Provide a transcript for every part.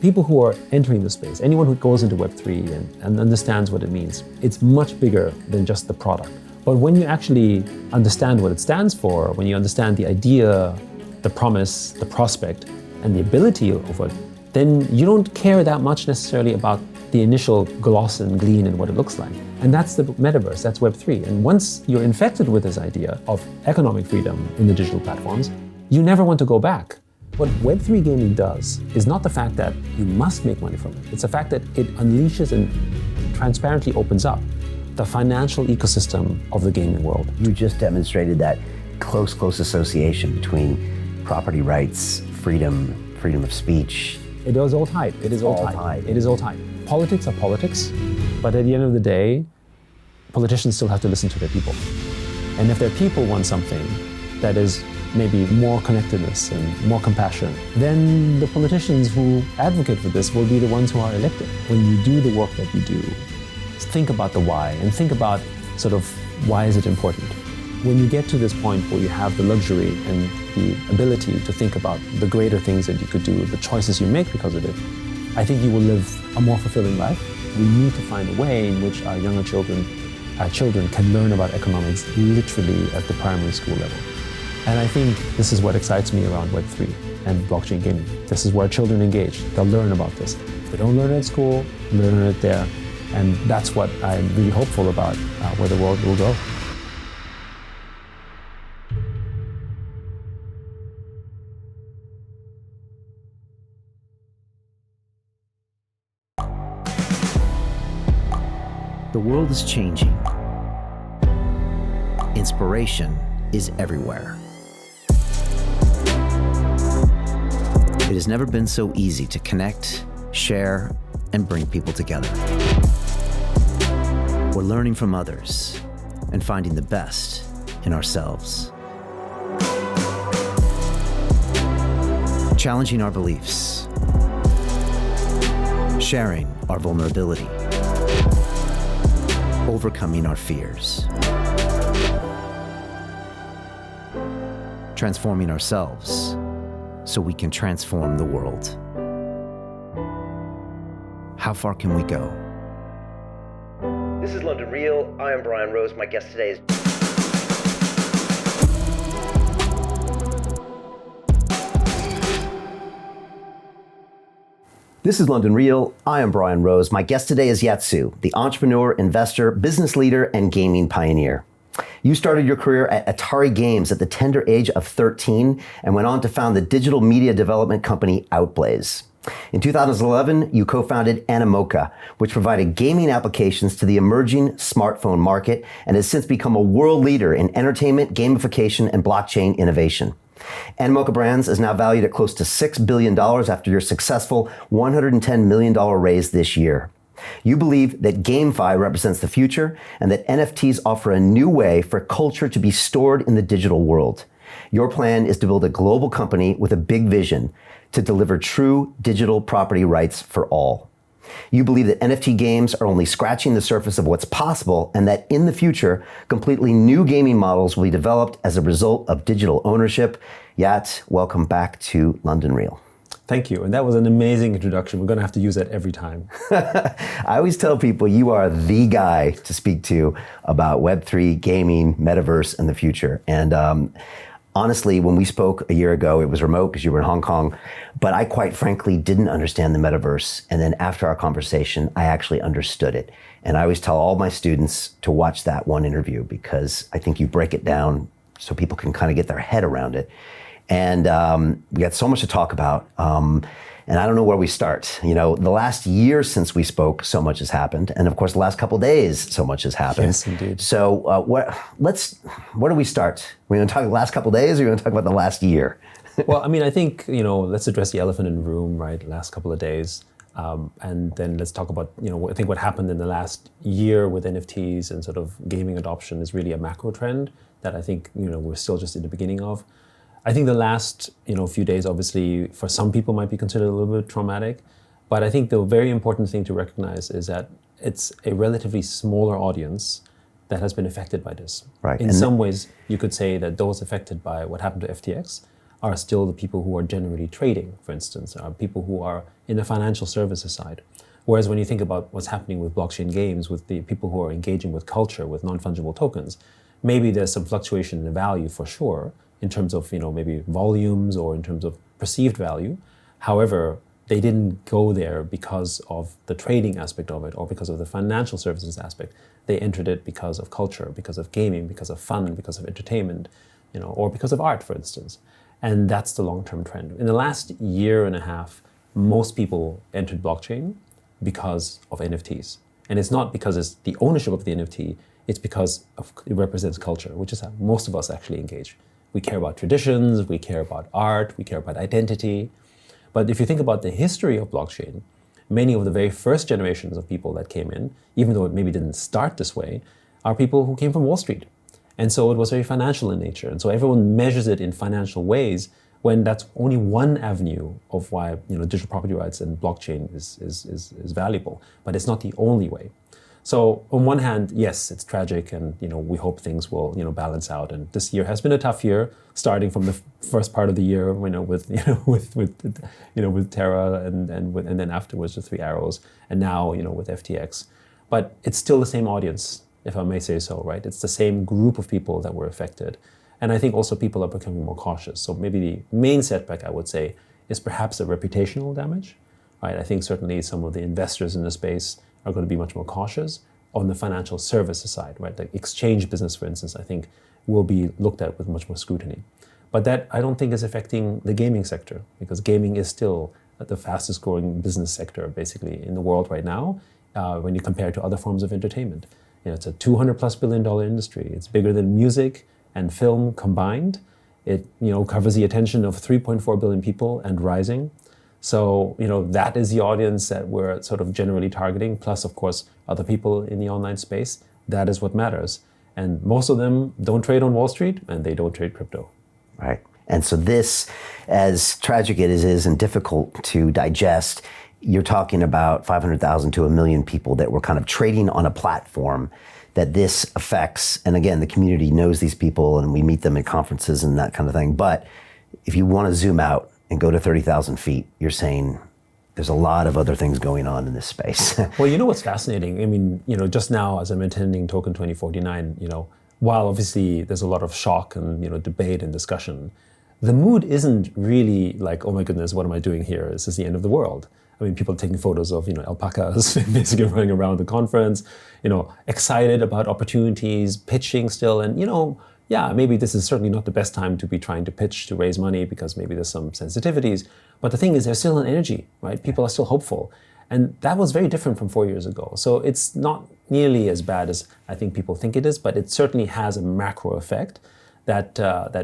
people who are entering the space, anyone who goes into Web3 and understands what it means, it's much bigger than just the product. But when you actually understand what it stands for, when you understand the idea, the promise, the prospect, and the ability of it, then you don't care that much necessarily about the initial gloss and glean and what it looks like. And that's the metaverse, that's Web3. And once you're infected with this idea of economic freedom in the digital platforms, you never want to go back. What Web3 gaming does is not the fact that you must make money from it. It's the fact that it unleashes and transparently opens up the financial ecosystem of the gaming world. You just demonstrated that close association between property rights, freedom of speech. It is all tied. It is all tied. It is all tied. Politics are politics, but at the end of the day, politicians still have to listen to their people. And if their people want something that is maybe more connectedness and more compassion, then the politicians who advocate for this will be the ones who are elected. When you do the work that you do, think about the why and think about sort of why is it important. When you get to this point where you have the luxury and the ability to think about the greater things that you could do, the choices you make because of it, I think you will live a more fulfilling life. We need to find a way in which our younger children can learn about economics literally at the primary school level. And I think this is what excites me around Web3 and blockchain gaming. This is where children engage. They'll learn about this. If they don't learn it at school, learn it there. And that's what I'm really hopeful about where the world will go. The world is changing. Inspiration is everywhere. It has never been so easy to connect, share, and bring people together. We're learning from others and finding the best in ourselves. Challenging our beliefs. Sharing our vulnerability. Overcoming our fears. Transforming ourselves so we can transform the world. How far can we go? This is London Real. I am Brian Rose. My guest today is... This is London Real. I am Brian Rose. My guest today is Yat Siu, the entrepreneur, investor, business leader, and gaming pioneer. You started your career at Atari Games at the tender age of 13 and went on to found the digital media development company Outblaze. In 2011, you co-founded Animoca, which provided gaming applications to the emerging smartphone market and has since become a world leader in entertainment, gamification, and blockchain innovation. Animoca Brands is now valued at close to $6 billion after your successful $110 million raise this year. You believe that GameFi represents the future and that NFTs offer a new way for culture to be stored in the digital world. Your plan is to build a global company with a big vision to deliver true digital property rights for all. You believe that NFT games are only scratching the surface of what's possible and that in the future, completely new gaming models will be developed as a result of digital ownership. Yat, welcome back to London Real. Thank you. And that was an amazing introduction. We're going to have to use that every time. I always tell people you are the guy to speak to about Web3, gaming, Metaverse, and the future. And honestly, when we spoke a year ago, it was remote because you were in Hong Kong, but I quite frankly didn't understand the Metaverse. And then after our conversation, I actually understood it. And I always tell all my students to watch that one interview because I think you break it down so people can kind of get their head around it. And we got so much to talk about. And I don't know where we start. You know, the last year since we spoke, so much has happened. And of course, the last couple of days, so much has happened. Yes, indeed. So where do we start? We're going to talk the last couple of days or are we going to talk about the last year? Well, I mean, I think, let's address the elephant in the room, right? Last couple of days. And then let's talk about, I think what happened in the last year with NFTs and sort of gaming adoption is really a macro trend that I think, we're still just in the beginning of. I think the last, few days, obviously, for some people might be considered a little bit traumatic. But I think the very important thing to recognize is that it's a relatively smaller audience that has been affected by this. Right. In some ways, you could say that those affected by what happened to FTX are still the people who are generally trading, for instance, are people who are in the financial services side. Whereas when you think about what's happening with blockchain games, with the people who are engaging with culture, with non-fungible tokens, maybe there's some fluctuation in the value for sure, in terms of maybe volumes or in terms of perceived value. However, they didn't go there because of the trading aspect of it or because of the financial services aspect. They entered it because of culture, because of gaming, because of fun, because of entertainment, or because of art, for instance. And that's the long-term trend. In the last year and a half, most people entered blockchain because of NFTs. And it's not because it's the ownership of the NFT, it's because it represents culture, which is how most of us actually engage. We care about traditions, we care about art, we care about identity. But if you think about the history of blockchain, many of the very first generations of people that came in, even though it maybe didn't start this way, are people who came from Wall Street. And so it was very financial in nature. And so everyone measures it in financial ways when that's only one avenue of why digital property rights and blockchain is valuable, but it's not the only way. So on one hand, yes, it's tragic, and we hope things will balance out. And this year has been a tough year, starting from the first part of the year, with Terra, and then afterwards with Three Arrows, and now with FTX. But it's still the same audience, if I may say so, right? It's the same group of people that were affected. And I think also people are becoming more cautious. So maybe the main setback, I would say, is perhaps the reputational damage, right? I think certainly some of the investors in the space are going to be much more cautious on the financial services side, right? The exchange business, for instance, I think will be looked at with much more scrutiny. But that I don't think is affecting the gaming sector, because gaming is still the fastest growing business sector basically in the world right now when you compare it to other forms of entertainment. It's a $200+ billion industry. It's bigger than music and film combined. It covers the attention of 3.4 billion people and rising. So that is the audience that we're sort of generally targeting, plus of course other people in the online space. That is what matters. And most of them don't trade on Wall Street and they don't trade crypto. Right. And so this, as tragic it is and difficult to digest, you're talking about 500,000 to 1 million people that were kind of trading on a platform that this affects. And again, the community knows these people and we meet them at conferences and that kind of thing. But if you want to zoom out and go to 30,000 feet, you're saying there's a lot of other things going on in this space. Well, what's fascinating? I mean, just now as I'm attending Token 2049, while obviously there's a lot of shock and, debate and discussion, the mood isn't really like, oh my goodness, what am I doing here? This is the end of the world. I mean, people taking photos of, alpacas basically running around the conference, excited about opportunities, pitching still. And, yeah, maybe this is certainly not the best time to be trying to pitch to raise money because maybe there's some sensitivities. But the thing is, there's still an energy, right? People are still hopeful. And that was very different from 4 years ago. So it's not nearly as bad as I think people think it is, but it certainly has a macro effect that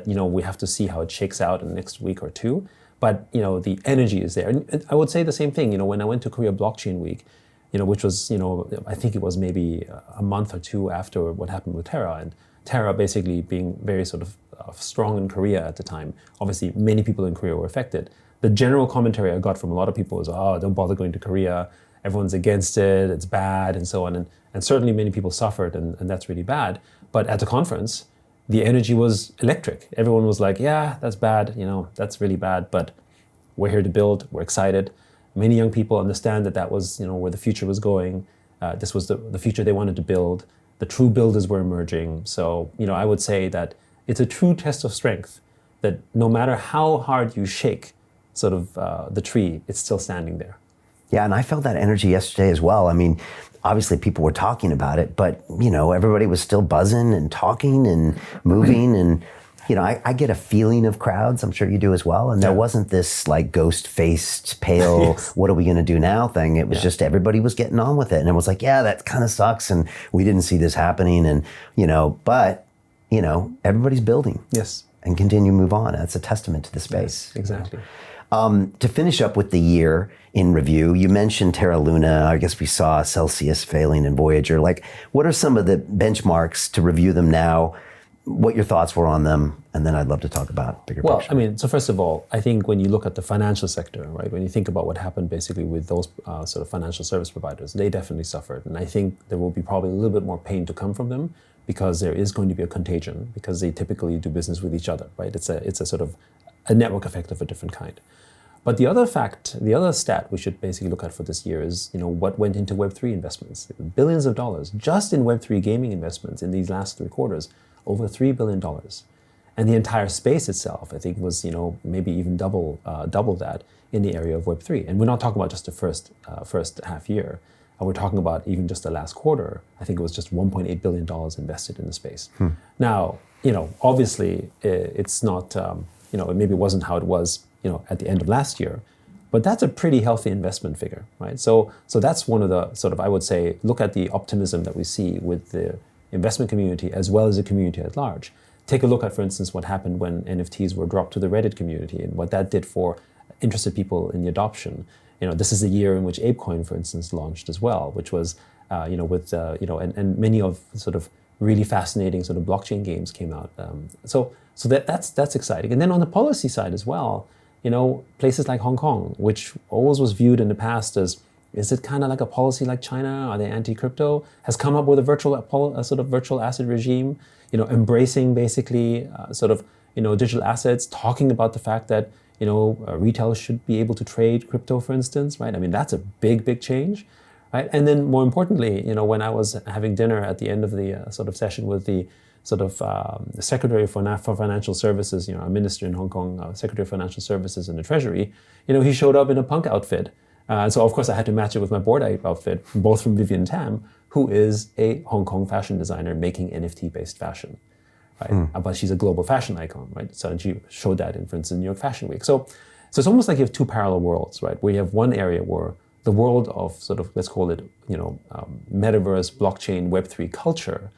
we have to see how it shakes out in the next week or two. But the energy is there. And I would say the same thing, when I went to Korea Blockchain Week, which was, I think it was maybe a month or two after what happened with Terra, and Terra basically being very sort of strong in Korea at the time. Obviously, many people in Korea were affected. The general commentary I got from a lot of people was, oh, don't bother going to Korea. Everyone's against it, it's bad, and so on. And certainly many people suffered, and that's really bad. But at the conference, the energy was electric. Everyone was like, yeah, that's bad, that's really bad, but we're here to build, we're excited. Many young people understand that was, where the future was going. This was the future they wanted to build. The true builders were emerging. So, I would say that it's a true test of strength, that no matter how hard you shake sort of the tree, it's still standing there. Yeah, and I felt that energy yesterday as well. I mean, obviously people were talking about it, but, everybody was still buzzing and talking and moving. And, I get a feeling of crowds. I'm sure you do as well. And there wasn't this like ghost-faced, pale, yes, what are we going to do now thing. It was just everybody was getting on with it. And it was like, yeah, that kind of sucks. And we didn't see this happening. And, but, everybody's building. Yes. And continue to move on. That's a testament to the space. Yes, exactly. To finish up with the year in review, you mentioned Terra Luna. I guess we saw Celsius failing and Voyager. Like, what are some of the benchmarks to review them now? What your thoughts were on them? And then I'd love to talk about bigger picture. Well, I mean, so first of all, I think when you look at the financial sector, right, when you think about what happened basically with those sort of financial service providers, they definitely suffered. And I think there will be probably a little bit more pain to come from them because there is going to be a contagion because they typically do business with each other, right? It's a sort of a network effect of a different kind. But the other stat we should basically look at for this year is, what went into Web3 investments. Billions of dollars just in Web3 gaming investments in these last 3 quarters, over $3 billion. And the entire space itself, I think, was, maybe even double that in the area of Web3. And we're not talking about just the first half year. We're talking about even just the last quarter. I think it was just $1.8 billion invested in the space. Now, obviously, it's not, it maybe wasn't how it was, at the end of last year, but that's a pretty healthy investment figure, right? So that's one of the sort of, I would say, look at the optimism that we see with the investment community as well as the community at large. Take a look at, for instance, what happened when NFTs were dropped to the Reddit community and what that did for interested people in the adoption. This is the year in which ApeCoin, for instance, launched as well, which was, and many of sort of really fascinating sort of blockchain games came out. So that's exciting. And then on the policy side as well, places like Hong Kong, which always was viewed in the past as, is it kind of like a policy like China? Are they anti-crypto? Has come up with a sort of virtual asset regime, embracing basically digital assets, talking about the fact that retail should be able to trade crypto, for instance, right? I mean, that's a big, big change, right? And then more importantly, when I was having dinner at the end of the sort of session with the the Secretary for Financial Services, a minister in Hong Kong, Secretary of Financial Services in the Treasury, he showed up in a punk outfit. So of course I had to match it with my Bored Ape outfit, both from Vivian Tam, who is a Hong Kong fashion designer making NFT-based fashion, right? But she's a global fashion icon, right? So and she showed that in, for instance, New York Fashion Week. So it's almost like you have 2 parallel worlds, right? Where you have one area where the world of sort of, let's call it, metaverse, blockchain, Web3 culture,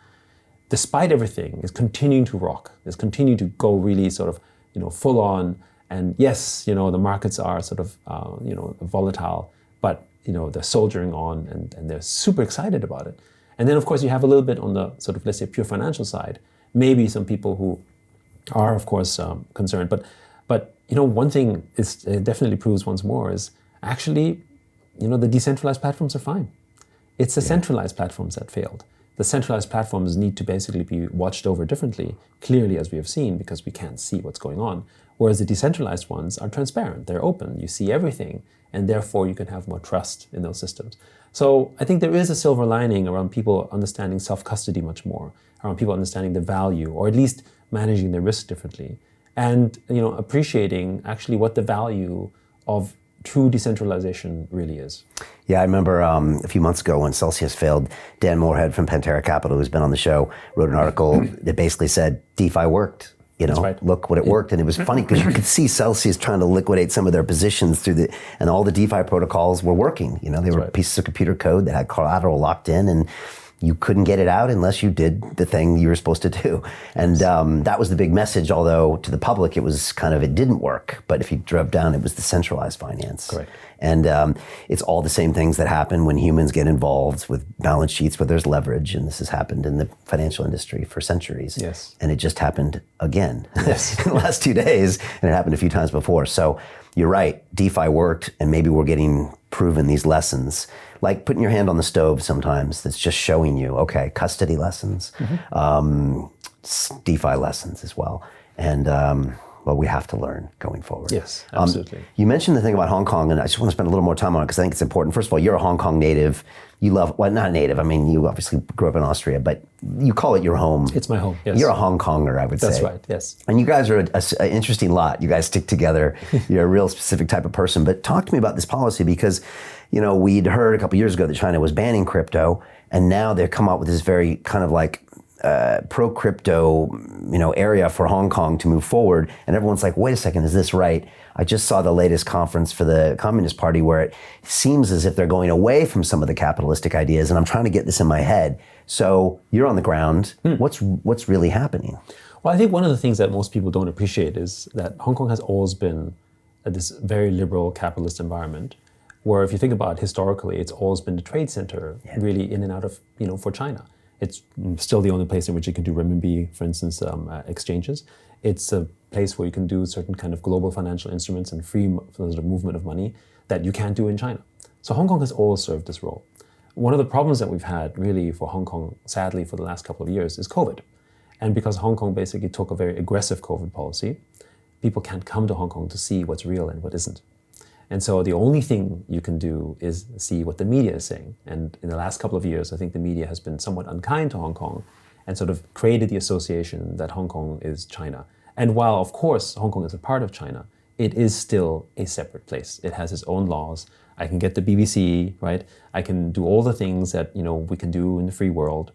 despite everything, is continuing to rock, is continuing to go really sort of, full on. And yes, the markets are sort of, volatile, but, they're soldiering on and they're super excited about it. And then, of course, you have a little bit on the sort of, let's say, pure financial side, maybe some people who are, of course, concerned. But one thing it definitely proves once more is actually, the decentralized platforms are fine. It's the centralized platforms that failed. The centralized platforms need to basically be watched over differently, clearly, as we have seen, because we can't see what's going on. Whereas the decentralized ones are transparent, they're open, you see everything, and therefore you can have more trust in those systems. So I think there is a silver lining around people understanding self-custody much more, around people understanding the value, or at least managing their risk differently, and appreciating actually what the value of true decentralization really is. Yeah, I remember a few months ago when Celsius failed, Dan Moorhead from Pantera Capital, who's been on the show, wrote an article that basically said DeFi worked. That's right. Look what it worked. And it was funny because you could see Celsius trying to liquidate some of their positions and all the DeFi protocols were working. They were pieces of computer code that had collateral locked in, and you couldn't get it out unless you did the thing you were supposed to do. And that was the big message, although to the public it didn't work. But if you drove down, it was the centralized finance. Correct. And it's all the same things that happen when humans get involved with balance sheets where there's leverage. And this has happened in the financial industry for centuries. Yes. And it just happened again in Yes. the last 2 days. And it happened a few times before. So you're right, DeFi worked, and maybe we're getting proven these lessons. Like putting your hand on the stove sometimes, that's just showing you, okay, custody lessons, DeFi lessons as well. And we have to learn going forward. Yes, absolutely. You mentioned the thing about Hong Kong, and I just want to spend a little more time on it because I think it's important. First of all, you're a Hong Kong native. You love, well, not native, I mean, you obviously grew up in Austria, but you call it your home. It's my home, yes. You're a Hong Konger, I would say. That's right, yes. And you guys are an interesting lot. You guys stick together. You're a real specific type of person. But talk to me about this policy because, we'd heard a couple years ago that China was banning crypto, and now they've come out with this very kind of like pro-crypto, area for Hong Kong to move forward. And everyone's like, wait a second, is this right? I just saw the latest conference for the Communist Party where it seems as if they're going away from some of the capitalistic ideas, and I'm trying to get this in my head. So you're on the ground. What's really happening? Well, I think one of the things that most people don't appreciate is that Hong Kong has always been this very liberal capitalist environment, where if you think about it historically, it's always been the trade center, really in and out of, for China. It's still the only place in which you can do renminbi, for instance, exchanges. It's a place where you can do certain kind of global financial instruments and free sort of movement of money that you can't do in China. So Hong Kong has always served this role. One of the problems that we've had really for Hong Kong, sadly, for the last couple of years is COVID. And because Hong Kong basically took a very aggressive COVID policy, people can't come to Hong Kong to see what's real and what isn't. And so the only thing you can do is see what the media is saying. And in the last couple of years, I think the media has been somewhat unkind to Hong Kong and sort of created the association that Hong Kong is China. And while, of course, Hong Kong is a part of China, it is still a separate place. It has its own laws. I can get the BBC, right? I can do all the things that we can do in the free world.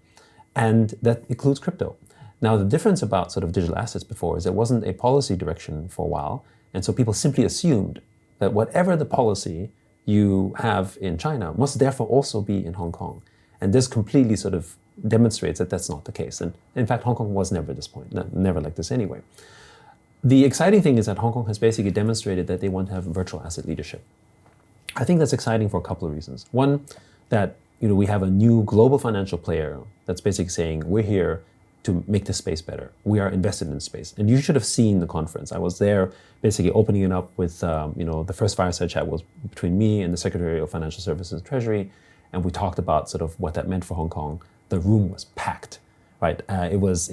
And that includes crypto. Now, the difference about sort of digital assets before is there wasn't a policy direction for a while. And so people simply assumed that whatever the policy you have in China must therefore also be in Hong Kong. And this completely sort of demonstrates that that's not the case. And in fact, Hong Kong was never this point, never like this anyway. The exciting thing is that Hong Kong has basically demonstrated that they want to have virtual asset leadership. I think that's exciting for a couple of reasons. One, that we have a new global financial player that's basically saying, we're here to make this space better. We are invested in space. And you should have seen the conference. I was there basically opening it up with, the first fireside chat was between me and the Secretary of Financial Services and Treasury. And we talked about sort of what that meant for Hong Kong. The room was packed, right? It was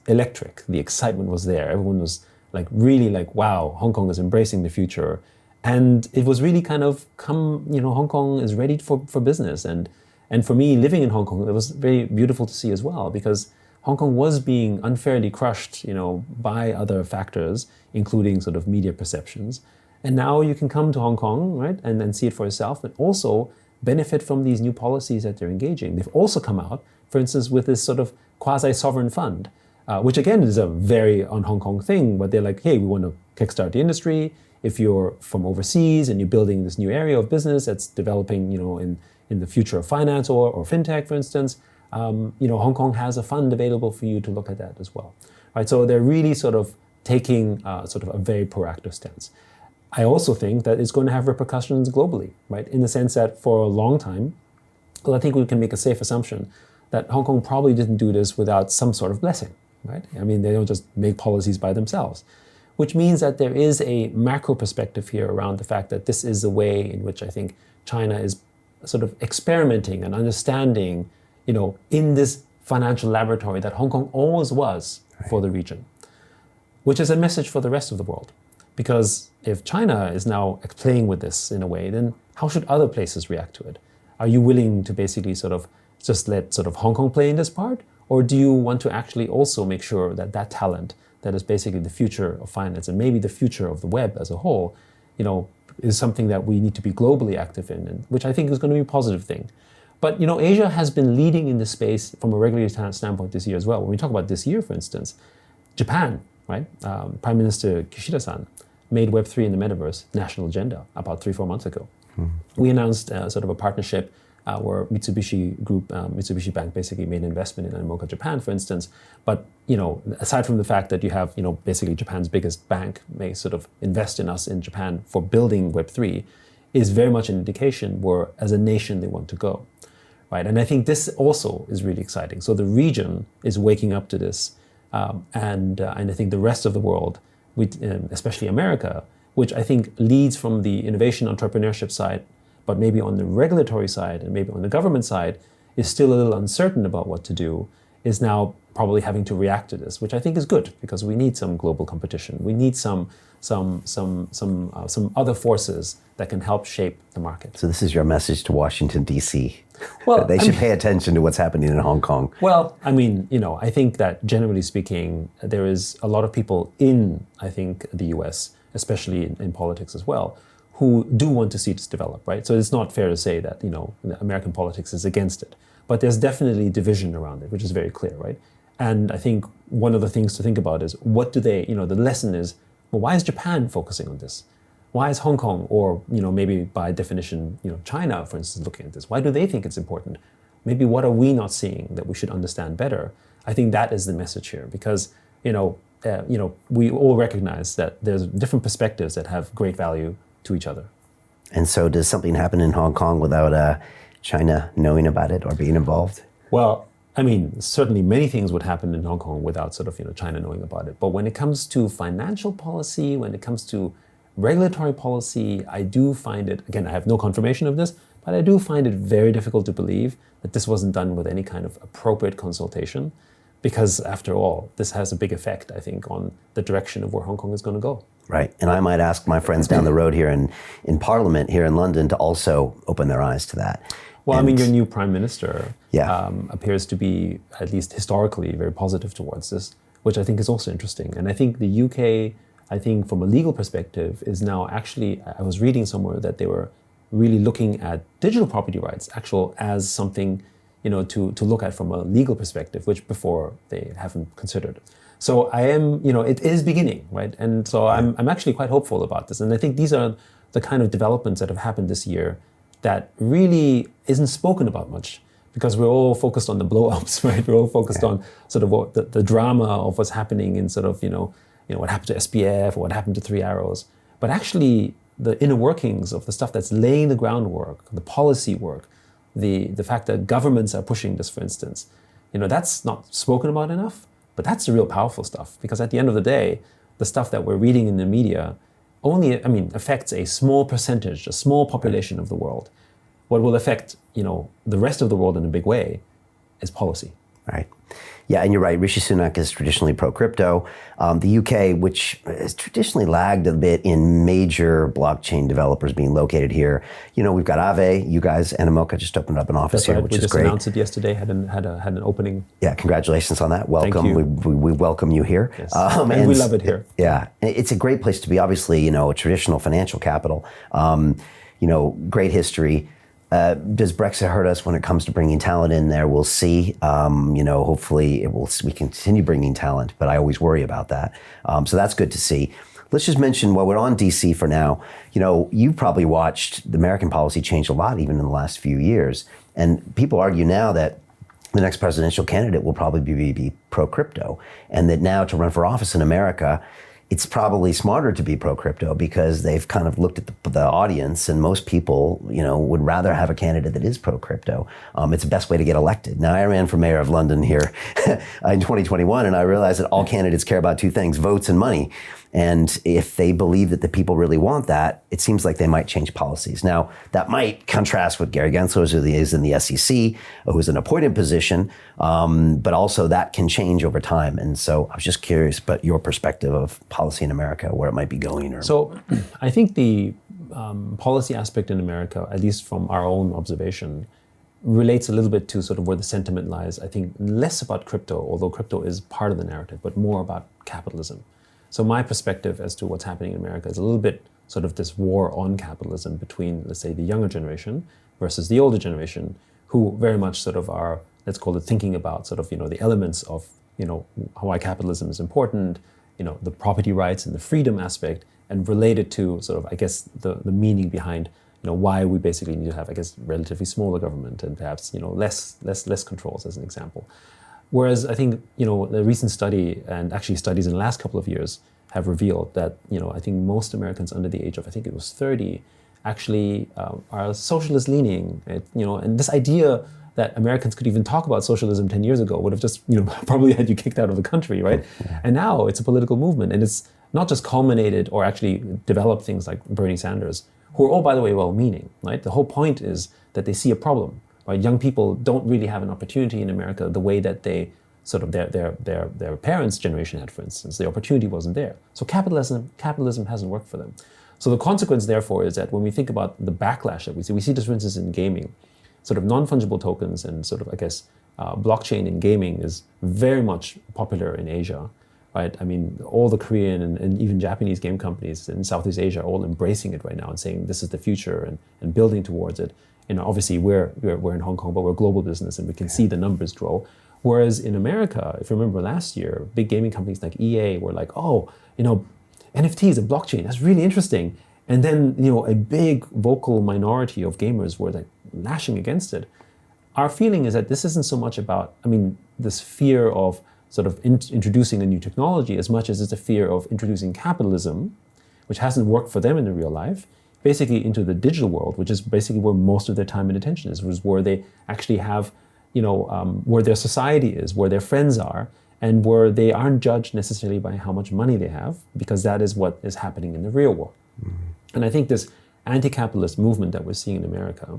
electric. The excitement was there. Everyone was really wow, Hong Kong is embracing the future. And it was really kind of Hong Kong is ready for business. And for me, living in Hong Kong, it was very beautiful to see as well, because Hong Kong was being unfairly crushed, by other factors, including sort of media perceptions. And now you can come to Hong Kong, right, and then see it for yourself, but also benefit from these new policies that they're engaging. They've also come out, for instance, with this sort of quasi-sovereign fund, which again is a very on-Hong Kong thing, but they're like, hey, we want to kickstart the industry. If you're from overseas and you're building this new area of business that's developing, in the future of finance or fintech, for instance, Hong Kong has a fund available for you to look at that as well, right? So they're really sort of taking sort of a very proactive stance. I also think that it's going to have repercussions globally, right? In the sense that for a long time, well, I think we can make a safe assumption that Hong Kong probably didn't do this without some sort of blessing, right? I mean, they don't just make policies by themselves, which means that there is a macro perspective here around the fact that this is the way in which I think China is sort of experimenting and understanding, in this financial laboratory that Hong Kong always was for the region, which is a message for the rest of the world. Because if China is now playing with this in a way, then how should other places react to it? Are you willing to basically sort of just let sort of Hong Kong play in this part? Or do you want to actually also make sure that that talent that is basically the future of finance and maybe the future of the web as a whole, is something that we need to be globally active in, and which I think is going to be a positive thing. But Asia has been leading in this space from a regulatory standpoint this year as well. When we talk about this year, for instance, Japan, right? Prime Minister Kishida-san made Web3 in the Metaverse national agenda about 3-4 months ago. We announced sort of a partnership where Mitsubishi Group, Mitsubishi Bank basically made an investment in Animoca Japan, for instance. But, aside from the fact that you have, basically Japan's biggest bank may sort of invest in us in Japan for building Web3, is very much an indication where, as a nation, they want to go, right? And I think this also is really exciting. So the region is waking up to this. And I think the rest of the world, especially America, which I think leads from the innovation entrepreneurship side, but maybe on the regulatory side and maybe on the government side, is still a little uncertain about what to do, is now probably having to react to this, which I think is good, because we need some global competition. We need some other forces that can help shape the market. So this is your message to Washington, D.C. Well, they should pay attention to what's happening in Hong Kong. Well, I mean, I think that generally speaking, there is a lot of people in, I think, the U.S., especially in politics as well, who do want to see this develop, right? So it's not fair to say that, American politics is against it. But there's definitely division around it, which is very clear, right? And I think one of the things to think about is, what do they, the lesson is, well, why is Japan focusing on this? Why is Hong Kong, or, maybe by definition, China, for instance, looking at this? Why do they think it's important? Maybe what are we not seeing that we should understand better? I think that is the message here, because, we all recognize that there's different perspectives that have great value to each other. And so does something happen in Hong Kong without China knowing about it or being involved? Well, I mean, certainly many things would happen in Hong Kong without sort of, China knowing about it. But when it comes to financial policy, when it comes to regulatory policy, I do find it, again, I have no confirmation of this, but I do find it very difficult to believe that this wasn't done with any kind of appropriate consultation, because after all, this has a big effect, I think, on the direction of where Hong Kong is going to go. Right. And I might ask my friends down the road here in Parliament here in London to also open their eyes to that. Well, I mean, your new Prime Minister Yeah. appears to be, at least historically, very positive towards this, which I think is also interesting. And I think the UK, I think from a legal perspective, is now actually, I was reading somewhere that they were really looking at digital property rights as something, to look at from a legal perspective, which before they haven't considered. So I am, it is beginning, right? And so I'm actually quite hopeful about this. And I think these are the kind of developments that have happened this year that really isn't spoken about much, because we're all focused on the blow-ups, right? We're all focused on sort of what the drama of what's happening in sort of, what happened to SPF or what happened to Three Arrows. But actually, the inner workings of the stuff that's laying the groundwork, the policy work, the fact that governments are pushing this, for instance, that's not spoken about enough, but that's the real powerful stuff. Because at the end of the day, the stuff that we're reading in the media only, affects a small percentage, a small population of the world. What will affect, the rest of the world in a big way is policy. Right. Yeah, and you're right. Rishi Sunak is traditionally pro-crypto. The UK, which has traditionally lagged a bit in major blockchain developers being located here. We've got Aave. You guys, Animoca, just opened up an office here, which is great. We just announced it yesterday. Had an opening. Yeah, congratulations on that. Welcome. Thank you. We welcome you here. Yes. And we love it here. Yeah, it's a great place to be. Obviously, a traditional financial capital. Great history. Does Brexit hurt us when it comes to bringing talent in there? We'll see. Hopefully we continue bringing talent, but I always worry about that. So that's good to see. Let's just mention, while we're on DC for now, you've probably watched the American policy change a lot, even in the last few years. And people argue now that the next presidential candidate will probably be pro-crypto, and that now to run for office in America, it's probably smarter to be pro-crypto, because they've kind of looked at the audience, and most people, would rather have a candidate that is pro-crypto. It's the best way to get elected. Now, I ran for mayor of London here in 2021, and I realized that all candidates care about two things: votes and money. And if they believe that the people really want that, it seems like they might change policies. Now, that might contrast with Gary Gensler, who is in the SEC, who's an appointed position, but also that can change over time. And so I was just curious about your perspective of policy in America, where it might be going. So I think the policy aspect in America, at least from our own observation, relates a little bit to sort of where the sentiment lies. I think less about crypto, although crypto is part of the narrative, but more about capitalism. So my perspective as to what's happening in America is a little bit sort of this war on capitalism between, let's say, the younger generation versus the older generation, who very much sort of are, let's call it, thinking about sort of, the elements of, why capitalism is important, the property rights and the freedom aspect, and related to sort of, I guess, the meaning behind, why we basically need to have, I guess, relatively smaller government and perhaps, less controls, as an example. Whereas I think, the recent study, and actually studies in the last couple of years, have revealed that, I think most Americans under the age of, I think it was 30, actually are socialist leaning. And this idea that Americans could even talk about socialism 10 years ago would have just, probably had you kicked out of the country, right? Yeah. And now it's a political movement, and it's not just culminated or actually developed things like Bernie Sanders, who are all, by the way, well-meaning, right? The whole point is that they see a problem. Right? Young people don't really have an opportunity in America the way that they sort of their parents' generation had, for instance. The opportunity wasn't there. So capitalism hasn't worked for them. So the consequence, therefore, is that when we think about the backlash that we see this, for instance, in gaming, sort of non-fungible tokens and sort of, I guess, blockchain in gaming is very much popular in Asia, right? I mean, all the Korean and even Japanese game companies in Southeast Asia are all embracing it right now and saying this is the future and building towards it. Obviously we're in Hong Kong, but we're a global business and we can see the numbers grow. Whereas in America, if you remember last year, big gaming companies like EA were like, NFTs and blockchain, that's really interesting. And then, a big vocal minority of gamers were like lashing against it. Our feeling is that this isn't so much about, this fear of sort of introducing a new technology as much as it's a fear of introducing capitalism, which hasn't worked for them in the real life, basically into the digital world, which is basically where most of their time and attention is, where they actually have, where their society is, where their friends are, and where they aren't judged necessarily by how much money they have, because that is what is happening in the real world. Mm-hmm. And I think this anti-capitalist movement that we're seeing in America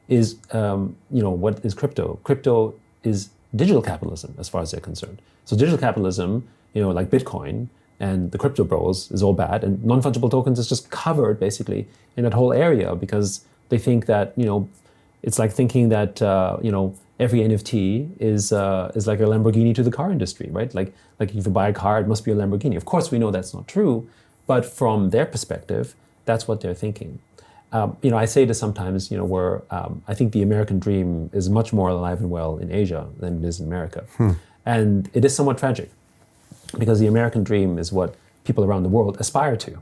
is, what is crypto? Crypto is digital capitalism as far as they're concerned. So digital capitalism, like Bitcoin, and the crypto bros is all bad, and non-fungible tokens is just covered basically in that whole area because they think that, it's like thinking that, every NFT is like a Lamborghini to the car industry, right? Like if you buy a car, it must be a Lamborghini. Of course, we know that's not true, but from their perspective, that's what they're thinking. I say this sometimes, where I think the American dream is much more alive and well in Asia than it is in America. And it is somewhat tragic because the American dream is what people around the world aspire to.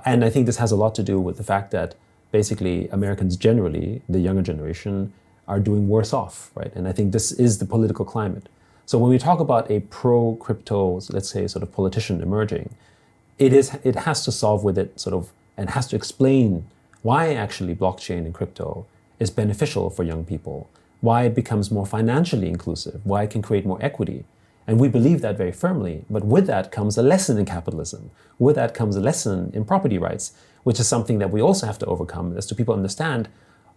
And I think this has a lot to do with the fact that basically Americans generally, the younger generation, are doing worse off, right? And I think this is the political climate. So when we talk about a pro-crypto, let's say, sort of politician emerging, it has to solve with it sort of, and has to explain why actually blockchain and crypto is beneficial for young people, why it becomes more financially inclusive, why it can create more equity. And we believe that very firmly, but with that comes a lesson in capitalism. With that comes a lesson in property rights, which is something that we also have to overcome as to people understand,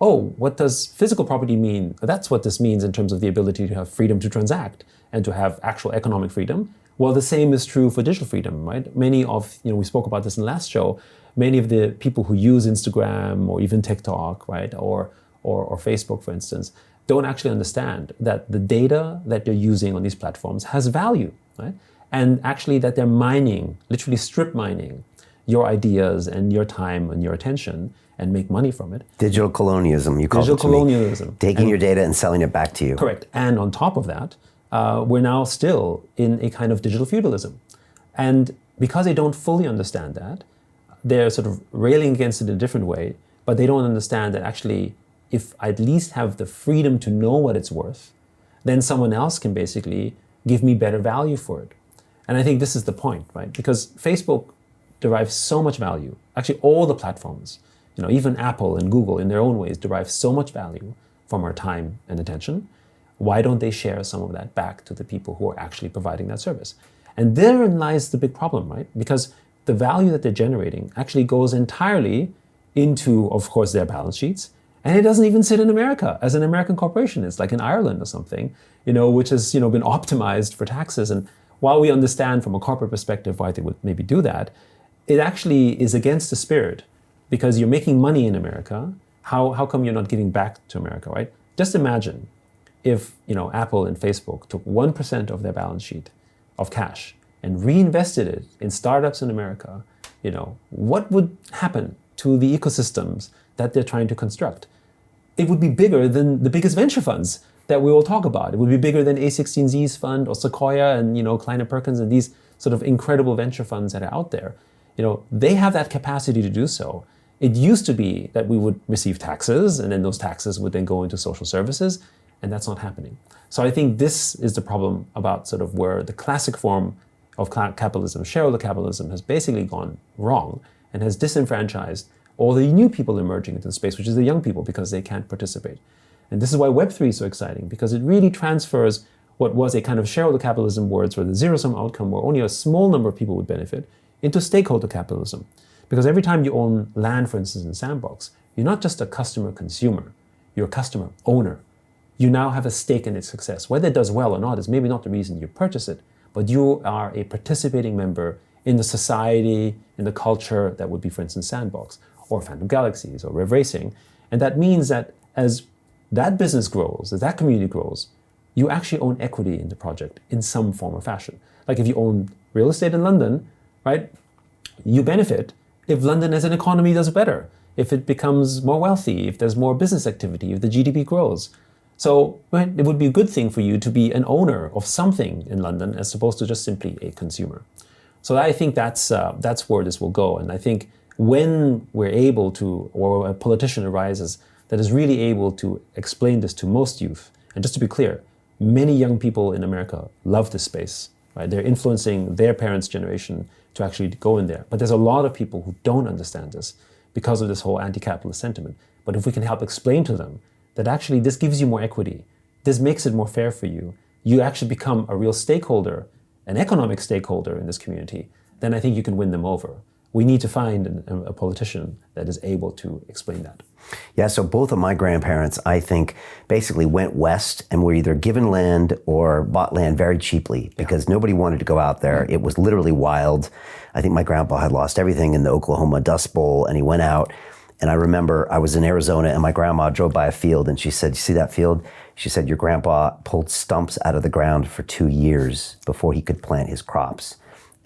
oh, what does physical property mean? That's what this means in terms of the ability to have freedom to transact and to have actual economic freedom. Well, the same is true for digital freedom, right? Many of, we spoke about this in the last show, many of the people who use Instagram or even TikTok, right, or Facebook, for instance, don't actually understand that the data that they're using on these platforms has value, right? And actually that they're mining, literally strip mining your ideas and your time and your attention and make money from it. Digital colonialism, you call it to me. Digital colonialism. Taking your data and selling it back to you. Correct. And on top of that, we're now still in a kind of digital feudalism. And because they don't fully understand that, they're sort of railing against it in a different way, but they don't understand that actually, if I at least have the freedom to know what it's worth, then someone else can basically give me better value for it. And I think this is the point, right? Because Facebook derives so much value. Actually, all the platforms, even Apple and Google in their own ways derive so much value from our time and attention. Why don't they share some of that back to the people who are actually providing that service? And therein lies the big problem, right? Because the value that they're generating actually goes entirely into, of course, their balance sheets. And it doesn't even sit in America as an American corporation. It's like in Ireland or something, which has, been optimized for taxes. And while we understand from a corporate perspective why they would maybe do that, it actually is against the spirit because you're making money in America. How come you're not giving back to America, right? Just imagine if, Apple and Facebook took 1% of their balance sheet of cash and reinvested it in startups in America, what would happen to the ecosystems that they're trying to construct? It would be bigger than the biggest venture funds that we all talk about. It would be bigger than A16Z's fund or Sequoia and, Kleiner Perkins and these sort of incredible venture funds that are out there. They have that capacity to do so. It used to be that we would receive taxes and then those taxes would then go into social services, and that's not happening. So I think this is the problem about sort of where the classic form of capitalism, shareholder capitalism, has basically gone wrong and has disenfranchised all the new people emerging into the space, which is the young people, because they can't participate. And this is why Web3 is so exciting, because it really transfers what was a kind of shareholder capitalism words where the zero-sum outcome where only a small number of people would benefit into stakeholder capitalism. Because every time you own land, for instance, in Sandbox, you're not just a customer consumer, you're a customer owner. You now have a stake in its success. Whether it does well or not is maybe not the reason you purchase it, but you are a participating member in the society, in the culture that would be, for instance, Sandbox, or Phantom Galaxies, or Rev Racing. And that means that as that business grows, as that community grows, you actually own equity in the project in some form or fashion. Like if you own real estate in London, right, you benefit if London as an economy does better, if it becomes more wealthy, if there's more business activity, if the GDP grows. So right, it would be a good thing for you to be an owner of something in London as opposed to just simply a consumer. So I think that's where this will go. And I think when we're able to, or a politician arises that is really able to explain this to most youth, and just to be clear, many young people in America love this space, right? They're influencing their parents' generation to actually go in there. But there's a lot of people who don't understand this because of this whole anti-capitalist sentiment. But if we can help explain to them that actually this gives you more equity, this makes it more fair for you, you actually become a real stakeholder, an economic stakeholder in this community, then I think you can win them over. We need to find a politician that is able to explain that. Yeah, so both of my grandparents, I think, basically went west and were either given land or bought land very cheaply because nobody wanted to go out there. It was literally wild. I think my grandpa had lost everything in the Oklahoma Dust Bowl, and he went out. And I remember I was in Arizona and my grandma drove by a field and she said, "You see that field?" She said, "Your grandpa pulled stumps out of the ground for 2 years before he could plant his crops."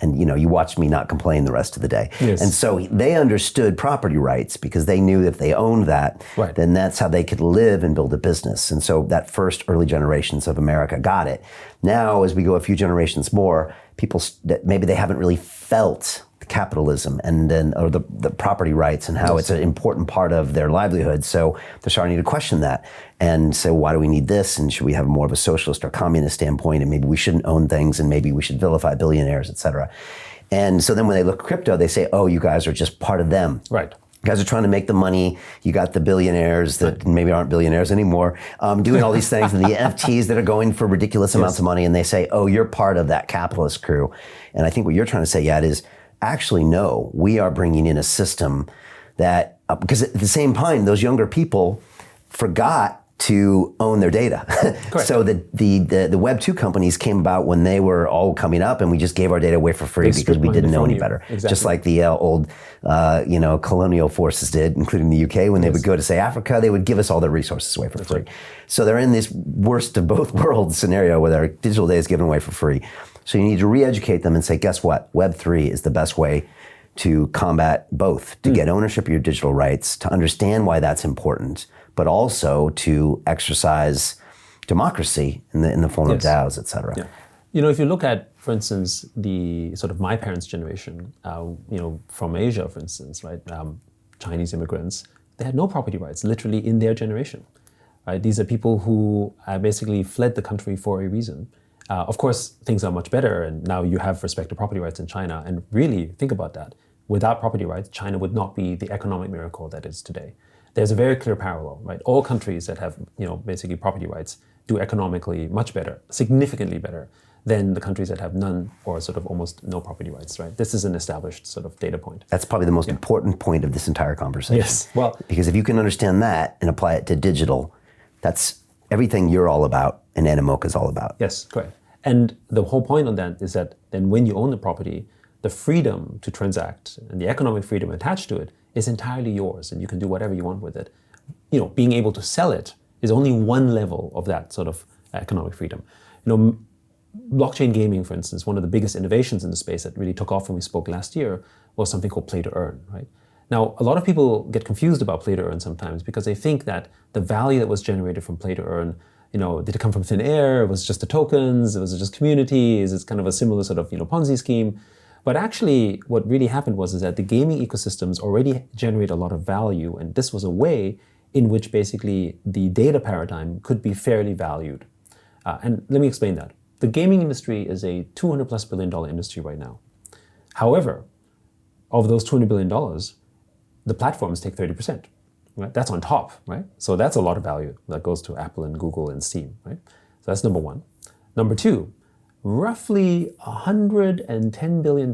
And you watched me not complain the rest of the day. Yes. And so they understood property rights because they knew if they owned that, then that's how they could live and build a business. And so that first early generations of America got it. Now, as we go a few generations more, people that maybe they haven't really felt capitalism or the property rights and how it's an important part of their livelihood. So they're starting to question that and say, why do we need this? And should we have more of a socialist or communist standpoint? And maybe we shouldn't own things and maybe we should vilify billionaires, et cetera. And so then when they look at crypto, they say, oh, you guys are just part of them. Right. You guys are trying to make the money. You got the billionaires that maybe aren't billionaires anymore, doing all these things, and the NFTs that are going for ridiculous amounts of money. And they say, oh, you're part of that capitalist crew. And I think what you're trying to say, Yat, is actually, no, we are bringing in a system that, because at the same time, those younger people forgot to own their data. So the Web2 companies came about when they were all coming up, and we just gave our data away for free because we didn't know any better. Exactly. Just like the old, colonial forces did, including the UK, when they would go to, say, Africa, they would give us all their resources away for free. Right. So they're in this worst of both worlds scenario where their digital data is given away for free. So you need to re-educate them and say, guess what? Web3 is the best way to combat both, to get ownership of your digital rights, to understand why that's important, but also to exercise democracy in the form of DAOs, et cetera. Yeah. If you look at, for instance, the sort of my parents' generation, from Asia, for instance, right, Chinese immigrants, they had no property rights, literally in their generation. Right? These are people who basically fled the country for a reason. Of course, things are much better, and now you have respect to property rights in China. And really, think about that. Without property rights, China would not be the economic miracle that it is today. There's a very clear parallel, right? All countries that have, basically property rights do economically much better, significantly better than the countries that have none or sort of almost no property rights, right? This is an established sort of data point. That's probably the most important point of this entire conversation. Yes, well, because if you can understand that and apply it to digital, that's everything you're all about and Animoca is all about. Yes, correct. And the whole point on that is that then when you own the property, the freedom to transact and the economic freedom attached to it is entirely yours, and you can do whatever you want with it. Being able to sell it is only one level of that sort of economic freedom. Blockchain gaming, for instance, one of the biggest innovations in the space that really took off when we spoke last year was something called play to earn, right? Now, a lot of people get confused about play to earn sometimes because they think that the value that was generated from play to earn, did it come from thin air? It was just the tokens? Was it just communities? It's kind of a similar sort of, Ponzi scheme. But actually, what really happened was that the gaming ecosystems already generate a lot of value, and this was a way in which basically the data paradigm could be fairly valued. And let me explain that. The gaming industry is a $200+ billion industry right now. However, of those $200 billion, the platforms take 30%. Right? That's on top, right? So that's a lot of value that goes to Apple and Google and Steam, right? So that's number one. Number two, roughly $110 billion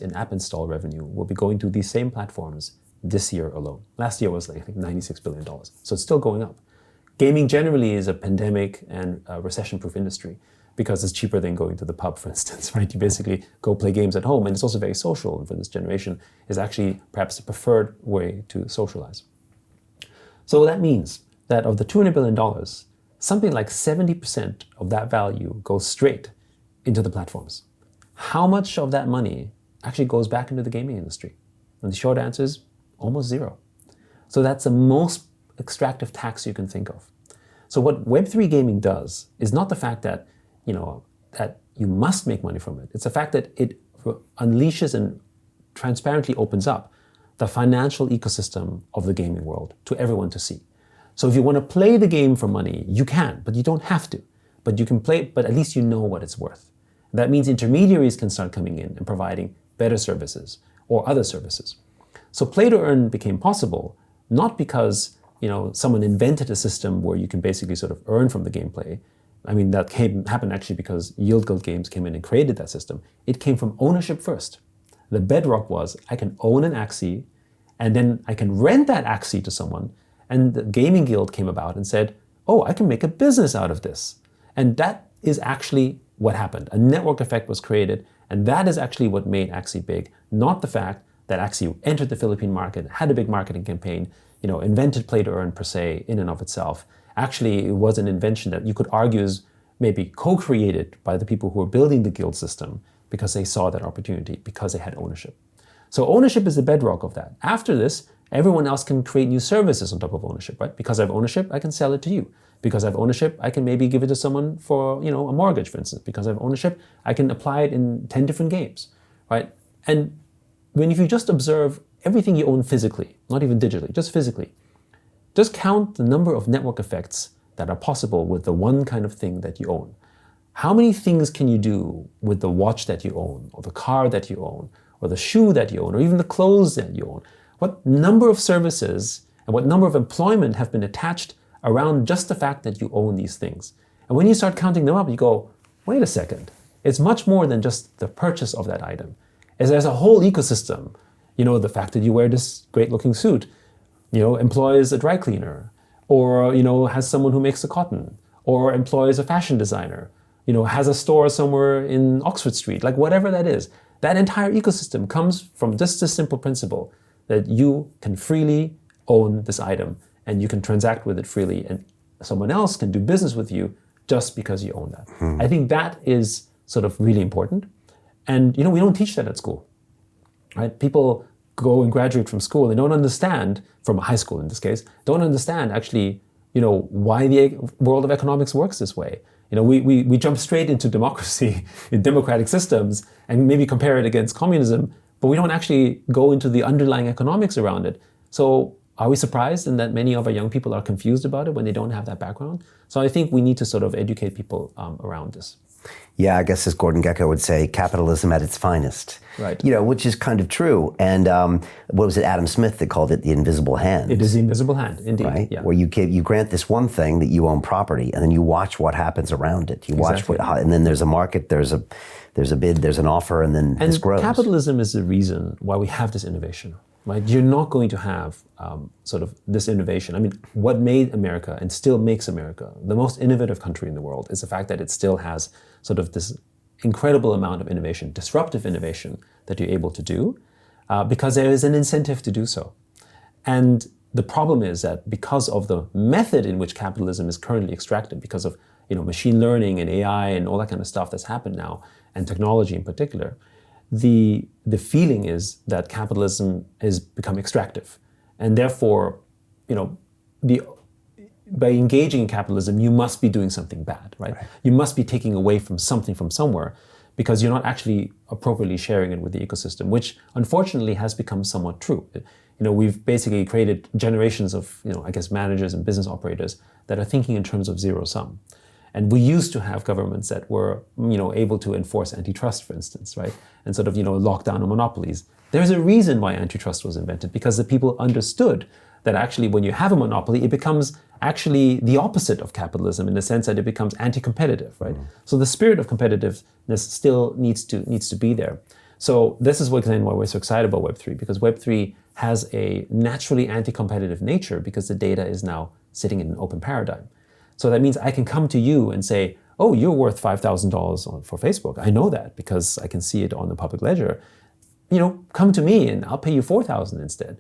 in app install revenue will be going to these same platforms this year alone. Last year was I think $96 billion. So it's still going up. Gaming generally is a pandemic and recession-proof industry because it's cheaper than going to the pub, for instance, right? You basically go play games at home, and it's also very social, and for this generation is actually perhaps the preferred way to socialize. So that means that of the $200 billion, something like 70% of that value goes straight into the platforms. How much of that money actually goes back into the gaming industry? And the short answer is almost zero. So that's the most extractive tax you can think of. So what Web3 gaming does is not the fact that, that you must make money from it. It's the fact that it unleashes and transparently opens up the financial ecosystem of the gaming world to everyone to see. So if you want to play the game for money, you can, but you don't have to. But you can play, but at least you know what it's worth. That means intermediaries can start coming in and providing better services or other services. So play to earn became possible, not because someone invented a system where you can basically sort of earn from the gameplay. I mean, happened actually because Yield Guild Games came in and created that system. It came from ownership first. The bedrock was I can own an Axie, and then I can rent that Axie to someone. And the gaming guild came about and said, oh, I can make a business out of this. And that is actually what happened. A network effect was created, and that is actually what made Axie big, not the fact that Axie entered the Philippine market, had a big marketing campaign, invented play to earn per se in and of itself. Actually, it was an invention that you could argue is maybe co-created by the people who were building the guild system because they saw that opportunity, because they had ownership. So ownership is the bedrock of that. After this, everyone else can create new services on top of ownership, right? Because I have ownership, I can sell it to you. Because I have ownership, I can maybe give it to someone for, a mortgage, for instance. Because I have ownership, I can apply it in 10 different games, right? And if you just observe everything you own physically, not even digitally, just physically, just count the number of network effects that are possible with the one kind of thing that you own. How many things can you do with the watch that you own, or the car that you own, or the shoe that you own, or even the clothes that you own? What number of services and what number of employment have been attached around just the fact that you own these things? And when you start counting them up, you go, wait a second, it's much more than just the purchase of that item. There's a whole ecosystem. The fact that you wear this great looking suit, employs a dry cleaner, or, has someone who makes the cotton, or employs a fashion designer, has a store somewhere in Oxford Street, like whatever that is. That entire ecosystem comes from just this simple principle that you can freely own this item and you can transact with it freely, and someone else can do business with you just because you own that. I think that is sort of really important. And, we don't teach that at school, right? People go and graduate from school and don't understand, from high school in this case, don't understand actually, why the world of economics works this way. We jump straight into democracy in democratic systems and maybe compare it against communism, but we don't actually go into the underlying economics around it. So are we surprised in that many of our young people are confused about it when they don't have that background? So I think we need to sort of educate people around this. Yeah, I guess as Gordon Gekko would say, capitalism at its finest. Right. Which is kind of true. And what was it, Adam Smith that called it the invisible hand? It is the invisible hand, indeed. Right? Yeah. Where you grant this one thing that you own property, and then you watch what happens around it. You watch and then there's a market, there's a bid, there's an offer, and then this grows. Capitalism is the reason why we have this innovation. Right? You're not going to have sort of this innovation. I mean, what made America and still makes America the most innovative country in the world is the fact that it still has sort of this incredible amount of innovation, disruptive innovation that you're able to do because there is an incentive to do so. And the problem is that because of the method in which capitalism is currently extracted, because of machine learning and AI and all that kind of stuff that's happened now, and technology in particular, the feeling is that capitalism has become extractive. And therefore, by engaging in capitalism, you must be doing something bad, right? You must be taking away from something from somewhere because you're not actually appropriately sharing it with the ecosystem, which unfortunately has become somewhat true. We've basically created generations of, managers and business operators that are thinking in terms of zero sum. And we used to have governments that were, able to enforce antitrust, for instance, right? And sort of, lock down on monopolies. There's a reason why antitrust was invented, because the people understood that actually when you have a monopoly, it becomes actually the opposite of capitalism in the sense that it becomes anti-competitive, right? So the spirit of competitiveness still needs to be there. So this is why we're so excited about Web3, because Web3 has a naturally anti-competitive nature because the data is now sitting in an open paradigm. So that means I can come to you and say, oh, you're worth $5,000 for Facebook. I know that because I can see it on the public ledger. Come to me and I'll pay you $4,000 instead.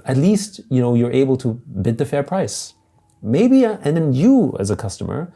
At least, you're able to bid the fair price. Maybe, and then you as a customer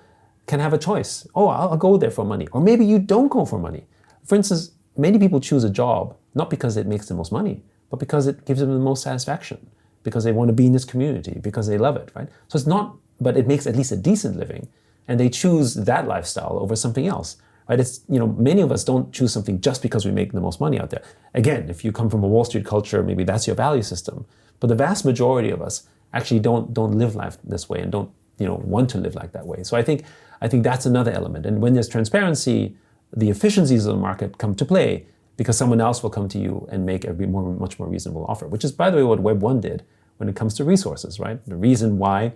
can have a choice. Oh, I'll go there for money. Or maybe you don't go for money. For instance, many people choose a job, not because it makes the most money, but because it gives them the most satisfaction, because they want to be in this community, because they love it, right? So it's not, but it makes at least a decent living, and they choose that lifestyle over something else, right? It's, many of us don't choose something just because we make the most money out there. Again, if you come from a Wall Street culture, maybe that's your value system, but the vast majority of us actually don't live life this way and don't, want to live like that way. So I think that's another element. And when there's transparency, the efficiencies of the market come to play because someone else will come to you and make a much more reasonable offer, which is, by the way, what Web 1 did when it comes to resources, right? The reason why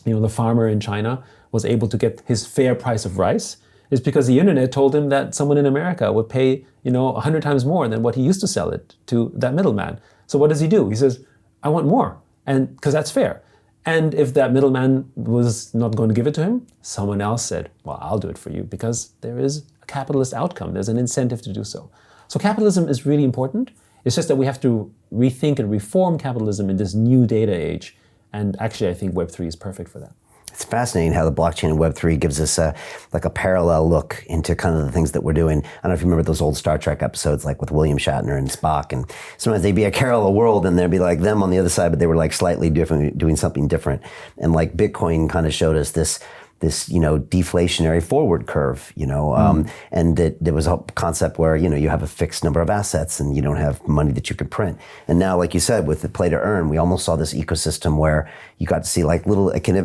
the farmer in China was able to get his fair price of rice It's because the internet told him that someone in America would pay, 100 times more than what he used to sell it to that middleman. So what does he do? He says, I want more, and because that's fair. And if that middleman was not going to give it to him, someone else said, well, I'll do it for you, because there is a capitalist outcome. There's an incentive to do so. So capitalism is really important. It's just that we have to rethink and reform capitalism in this new data age. And actually, I think Web3 is perfect for that. It's fascinating how the blockchain and Web3 gives us a parallel look into kind of the things that we're doing. I don't know if you remember those old Star Trek episodes, like with William Shatner and Spock, and sometimes they'd be a parallel world and there'd be like them on the other side, but they were like slightly different, doing something different. And like Bitcoin kind of showed us this deflationary forward curve, and that there was a concept where, you have a fixed number of assets and you don't have money that you can print. And now, like you said, with the play to earn, we almost saw this ecosystem where you got to see like little, kind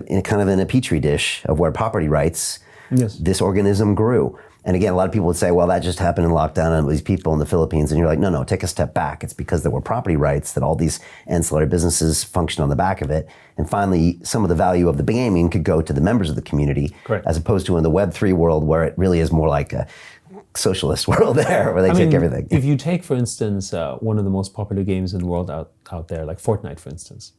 of in a petri dish of where property rights, yes, this organism grew. And again, a lot of people would say, well, that just happened in lockdown and these people in the Philippines. And you're like, no, take a step back. It's because there were property rights that all these ancillary businesses function on the back of it. And finally, some of the value of the gaming could go to the members of the community, correct, as opposed to in the Web3 world where it really is more like a socialist world there, where they take everything. If you take, for instance, one of the most popular games in the world out there, like Fortnite, for instance,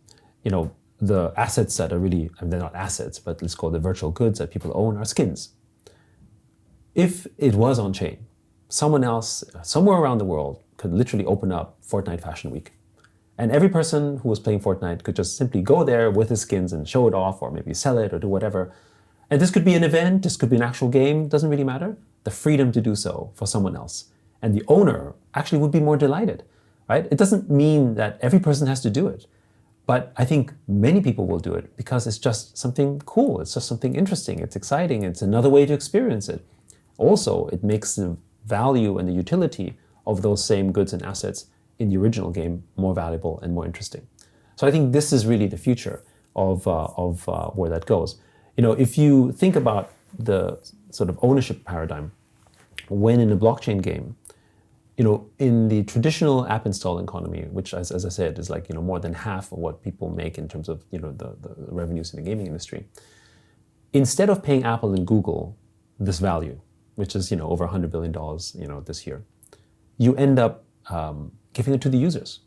the assets that are really, they're not assets, but let's call the virtual goods that people own are skins. If it was on chain, someone else, somewhere around the world, could literally open up Fortnite Fashion Week. And every person who was playing Fortnite could just simply go there with his skins and show it off, or maybe sell it or do whatever. And this could be an event, this could be an actual game, doesn't really matter. The freedom to do so for someone else. And the owner actually would be more delighted, right? It doesn't mean that every person has to do it. But I think many people will do it because it's just something cool. It's just something interesting. It's exciting. It's another way to experience it. Also, it makes the value and the utility of those same goods and assets in the original game more valuable and more interesting. So I think this is really the future of where that goes. If you think about the sort of ownership paradigm, when in a blockchain game, in the traditional app install economy, which as I said is like more than half of what people make in terms of the revenues in the gaming industry, instead of paying Apple and Google this value, which is over $100 billion this year, you end up giving it to the users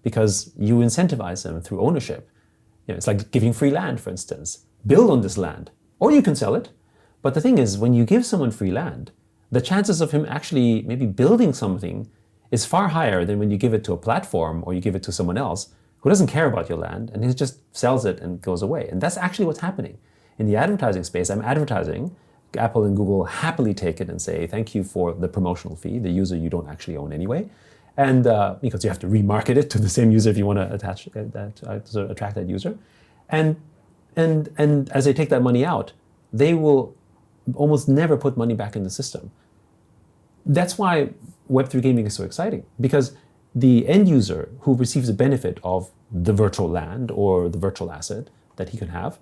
because you incentivize them through ownership. It's like giving free land, for instance. Build on this land, or you can sell it. But the thing is, when you give someone free land, the chances of him actually maybe building something is far higher than when you give it to a platform or you give it to someone else who doesn't care about your land and he just sells it and goes away. And that's actually what's happening. In the advertising space, I'm advertising. Apple and Google happily take it and say, thank you for the promotional fee, the user you don't actually own anyway. And because you have to remarket it to the same user if you want to attach that, to attract that user. And as they take that money out, they will almost never put money back in the system. That's why Web3 gaming is so exciting, because the end user who receives the benefit of the virtual land or the virtual asset that he can have,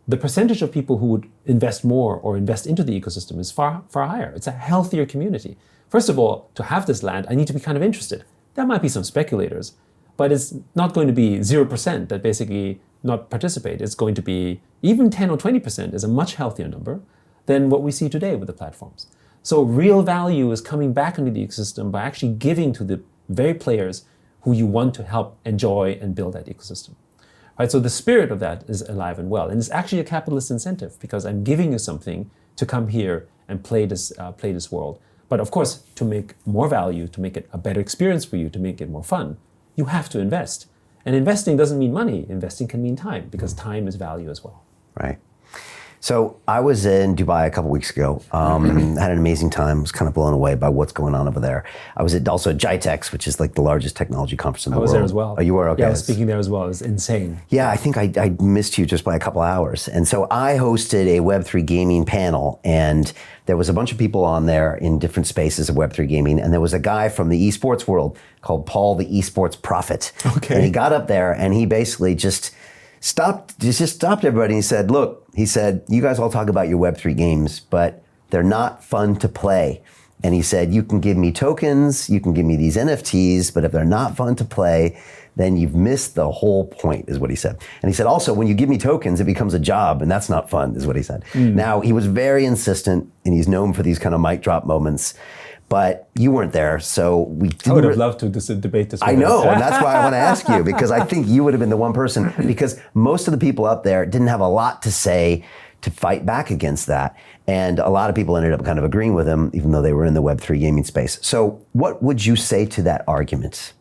the percentage of people who would invest more or invest into the ecosystem is far, far higher. It's a healthier community. First of all, to have this land, I need to be kind of interested. There might be some speculators, but it's not going to be 0% that basically not participate. It's going to be even 10 or 20% is a much healthier number than what we see today with the platforms. So real value is coming back into the ecosystem by actually giving to the very players who you want to help enjoy and build that ecosystem. Right, so the spirit of that is alive and well. And it's actually a capitalist incentive because I'm giving you something to come here and play this world. But of course, to make more value, to make it a better experience for you, to make it more fun, you have to invest. And investing doesn't mean money. Investing can mean time, because time is value as well. Right. So I was in Dubai a couple weeks ago, had an amazing time, was kind of blown away by what's going on over there. I was also at GITEX, which is like the largest technology conference in the world. I was there as well. Oh, you were? Okay. Yeah, I was speaking there as well. It was insane. Yeah, I think I missed you just by a couple hours. And so I hosted a Web3 Gaming panel, and there was a bunch of people on there in different spaces of Web3 Gaming, and there was a guy from the esports world called Paul the Esports Prophet. Okay. And he got up there and he basically just stopped everybody and he said, look, you guys all talk about your Web3 games, but they're not fun to play. And he said, you can give me tokens, you can give me these NFTs, but if they're not fun to play, then you've missed the whole point, is what he said. And he said, also, when you give me tokens, it becomes a job, and that's not fun, is what he said. Now, he was very insistent, and he's known for these kind of mic drop moments, but you weren't there, so we didn't. I would have loved to debate this. I know, and that's why I want to ask you, because I think you would have been the one person, because most of the people up there didn't have a lot to say to fight back against that. And a lot of people ended up kind of agreeing with him, even though they were in the Web3 gaming space. So what would you say to that argument?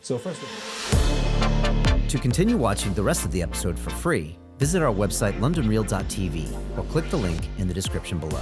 So first of all, to continue watching the rest of the episode for free, visit our website londonreal.tv or click the link in the description below.